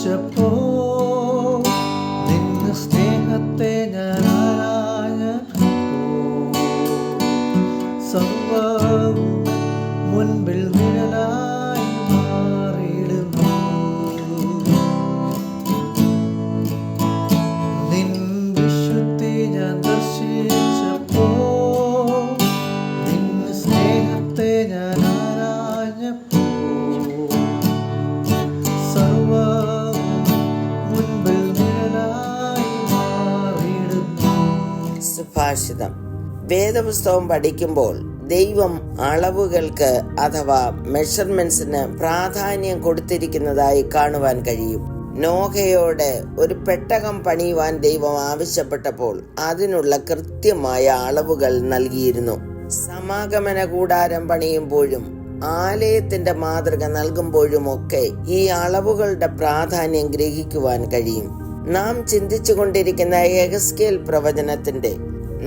ദർശിച്ചപ്പോ നിന്റെ സ്നേഹത്തെ ഞാൻ ആരാഞ്ഞപ്പോ സർവ്വവും മുൻപിൽ നിഴലായി മാറിയിടുന്നു. നിൻ വിശുദ്ധി ഞാൻ ദർശിച്ചപ്പോ നിന്റെ സ്നേഹത്തെ ഞാൻ ആരാഞ്ഞപ്പോ സർവ്വവും മുൻപിൽ നിഴലായി മാറിയിടുന്നു. സുഭാഷിതം. വേദപുസ്തകം പഠിക്കുമ്പോൾ ദൈവം അളവുകൾക്ക് അഥവാ മെഷർമെന്റ്സിന് പ്രാധാന്യം കൊടുത്തിരിക്കുന്നതായി കാണുവാൻ കഴിയും. നോഹയോട് ഒരു പെട്ടകം പണിയുവാൻ ദൈവം ആവശ്യപ്പെട്ടപ്പോൾ അതിനുള്ള കൃത്യമായ അളവുകൾ നൽകിയിരുന്നു. സമാഗമന കൂടാരം പണിയുമ്പോഴും ആലയത്തിന്റെ മാതൃക നൽകുമ്പോഴുമൊക്കെ ഈ അളവുകളുടെ പ്രാധാന്യം ഗ്രഹിക്കുവാൻ കഴിയും. നാം ചിന്തിച്ചു കൊണ്ടിരിക്കുന്ന യെഹെസ്കേൽ പ്രവചനത്തിന്റെ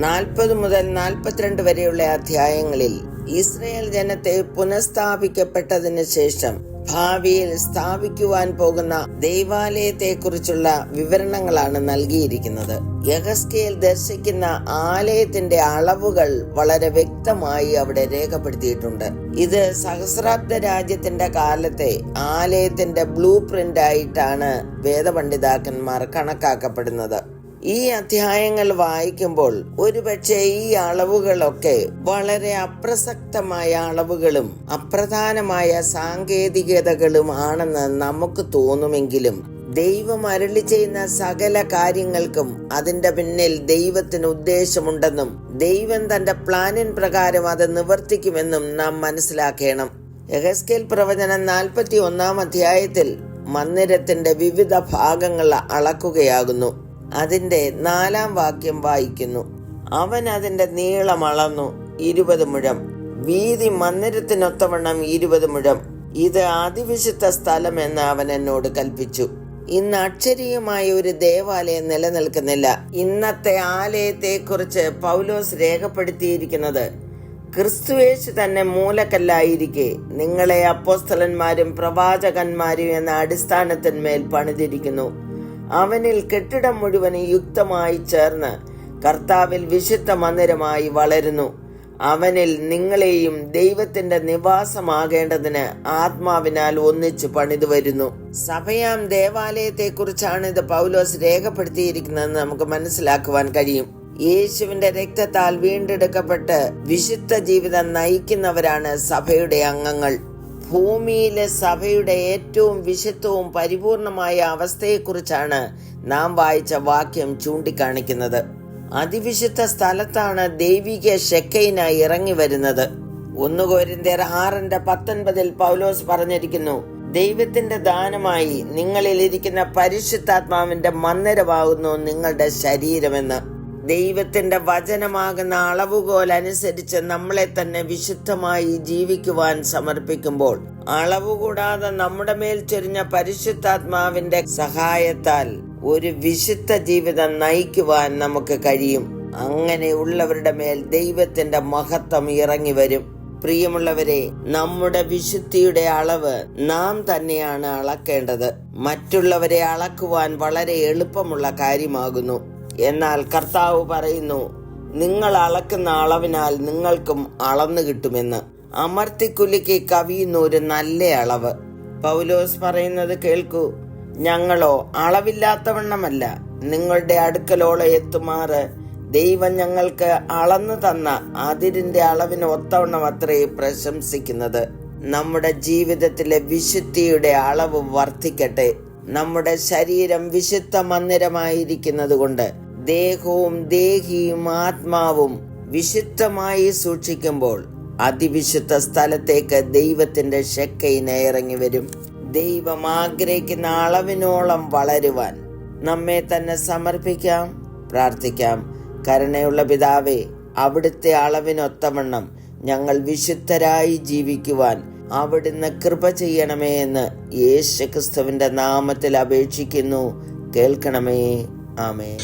40 മുതൽ 42 വരെയുള്ള അധ്യായങ്ങളിൽ ഇസ്രായേൽ ജനത്തെ പുനഃസ്ഥാപിക്കപ്പെട്ടതിന് ശേഷം ഭാവിയിൽ സ്ഥാപിക്കുവാൻ പോകുന്ന ദൈവാലയത്തെക്കുറിച്ചുള്ള വിവരണങ്ങളാണ് നൽകിയിരിക്കുന്നത്. യെഹെസ്കേൽ ദർശിക്കുന്ന ആലയത്തിന്റെ അളവുകൾ വളരെ വ്യക്തമായി അവിടെ രേഖപ്പെടുത്തിയിട്ടുണ്ട്. ഇത് സഹസ്രാബ്ദ രാജ്യത്തിന്റെ കാലത്തെ ആലയത്തിന്റെ ബ്ലൂ പ്രിന്റ് ആയിട്ടാണ് വേദപണ്ഡിതാക്കന്മാർ കണക്കാക്കപ്പെടുന്നത്. ഈ അധ്യായങ്ങൾ വായിക്കുമ്പോൾ ഒരുപക്ഷെ ഈ അളവുകളൊക്കെ വളരെ അപ്രസക്തമായ അളവുകളും അപ്രധാനമായ സാങ്കേതികതകളും ആണെന്ന് നമുക്ക് തോന്നുമെങ്കിലും ദൈവം അരുളി ചെയ്യുന്ന സകല കാര്യങ്ങൾക്കും അതിന്റെ പിന്നിൽ ദൈവത്തിന് ഉദ്ദേശമുണ്ടെന്നും ദൈവം തന്റെ പ്ലാനിൻ പ്രകാരം അത് നിവർത്തിക്കുമെന്നും നാം മനസ്സിലാക്കണം. യെഹെസ്കേൽ പ്രവചനം 41 അധ്യായത്തിൽ മന്ദിരത്തിന്റെ വിവിധ ഭാഗങ്ങൾ അളക്കുകയാകുന്നു. അതിന്റെ 4 വാക്യം വായിക്കുന്നു. അവൻ അതിന്റെ നീളം അളന്നു 20 മുഴം, വീതി മന്ദിരത്തിനൊത്തവണ്ണം 20 മുഴം. ഇത് അതിവിശുദ്ധ സ്ഥലം എന്ന് അവൻ എന്നോട് കൽപ്പിച്ചു. ഇന്ന് അക്ഷരീയമായ ഒരു ദേവാലയം നിലനിൽക്കുന്നില്ല. ഇന്നത്തെ ആലയത്തെ കുറിച്ച് പൗലോസ് രേഖപ്പെടുത്തിയിരിക്കുന്നത് ക്രിസ്തുയേശു തന്നെ മൂലക്കല്ലായിരിക്കെ നിങ്ങളെ അപ്പോസ്തലന്മാരും പ്രവാചകന്മാരും എന്ന അടിസ്ഥാനത്തിന്മേൽ പണിതിരിക്കുന്നു. അവനിൽ കെട്ടിടം മുഴുവൻ യുക്തമായി ചേർന്ന് കർത്താവിൽ വിശുദ്ധ മന്ദിരമായി വളരുന്നു. അവനിൽ നിങ്ങളെയും ദൈവത്തിന്റെ നിവാസമാകേണ്ടതിന് ആത്മാവിനാൽ ഒന്നിച്ചു പണിതു വരുന്നു. സഭയാം ദേവാലയത്തെ കുറിച്ചാണ് ഇത് പൗലോസ് രേഖപ്പെടുത്തിയിരിക്കുന്നതെന്ന് നമുക്ക് മനസ്സിലാക്കുവാൻ കഴിയും. യേശുവിന്റെ രക്തത്താൽ വീണ്ടെടുക്കപ്പെട്ട് വിശുദ്ധ ജീവിതം നയിക്കുന്നവരാണ് സഭയുടെ അംഗങ്ങൾ. ഭൂമിയിലെ സഭയുടെ ഏറ്റവും വിശുദ്ധവും പരിപൂർണമായ അവസ്ഥയെക്കുറിച്ചാണ് നാം വായിച്ച വാക്യം ചൂണ്ടിക്കാണിക്കുന്നത്. അതിവിശുദ്ധ സ്ഥലത്താണ് ദൈവിക ഷെക്കൈന ഇറങ്ങി വരുന്നത്. 1 കൊരിന്ത്യർ 6:19 പൗലോസ് പറഞ്ഞിരിക്കുന്നു, ദൈവത്തിന്റെ ദാനമായി നിങ്ങളിൽ ഇരിക്കുന്ന പരിശുദ്ധാത്മാവിന്റെ മന്ദിരമാകുന്നു നിങ്ങളുടെ ശരീരമെന്ന്. ദൈവത്തിന്റെ വചനമാകുന്ന അളവുകോൽ അനുസരിച്ച് നമ്മളെ തന്നെ വിശുദ്ധമായി ജീവിക്കുവാൻ സമർപ്പിക്കുമ്പോൾ അളവുകൂടാതെ നമ്മുടെ മേൽ ചൊരിഞ്ഞ പരിശുദ്ധാത്മാവിന്റെ സഹായത്താൽ ഒരു വിശുദ്ധ ജീവിതം നയിക്കുവാൻ നമുക്ക് കഴിയും. അങ്ങനെയുള്ളവരുടെ മേൽ ദൈവത്തിന്റെ മഹത്വം ഇറങ്ങി വരും. പ്രിയമുള്ളവരെ, നമ്മുടെ വിശുദ്ധിയുടെ അളവ് നാം തന്നെയാണ് അളക്കേണ്ടത്. മറ്റുള്ളവരെ അളക്കുവാൻ വളരെ എളുപ്പമുള്ള കാര്യമാകുന്നു. എന്നാൽ കർത്താവ് പറയുന്നു, നിങ്ങൾ അളക്കുന്ന അളവിനാൽ നിങ്ങൾക്കും അളന്നു കിട്ടുമെന്ന്. അമർത്തിക്കുലുക്കി കവിയുന്ന ഒരു നല്ല അളവ്. പൗലോസ് പറയുന്നത് കേൾക്കൂ, ഞങ്ങളോ അളവില്ലാത്തവണ്ണമല്ല, നിങ്ങളുടെ അടുക്കലോളം എത്തുമാറ് ദൈവം ഞങ്ങൾക്ക് അളന്നു തന്ന അതിരിന്റെ അളവിന് ഒത്തവണ്ണം അത്രേ പ്രശംസിക്കുന്നത്. നമ്മുടെ ജീവിതത്തിലെ വിശുദ്ധിയുടെ അളവ് വർദ്ധിക്കട്ടെ. നമ്മുടെ ശരീരം വിശുദ്ധ മന്ദിരമായിരിക്കുന്നത് കൊണ്ട് ദേഹവും ദേഹിയും ആത്മാവും വിശുദ്ധമായി സൂക്ഷിക്കുമ്പോൾ അതിവിശുദ്ധ സ്ഥലത്തേക്ക് ദൈവത്തിന്റെ ഷെക്കൈന ഇറങ്ങി വരും. ദൈവം ആഗ്രഹിക്കുന്ന അളവിനോളം വളരുവാൻ നമ്മെ തന്നെ സമർപ്പിക്കാം, പ്രാർത്ഥിക്കാം. കരുണയുള്ള പിതാവേ, അവിടുത്തെ അളവിനൊത്തവണ്ണം ഞങ്ങൾ വിശുദ്ധരായി ജീവിക്കുവാൻ അവിടുന്ന് കൃപ ചെയ്യണമേ എന്ന് യേശുക്രിസ്തുവിന്റെ നാമത്തിൽ അപേക്ഷിക്കുന്നു. കേൾക്കണമേ. ആമേൻ.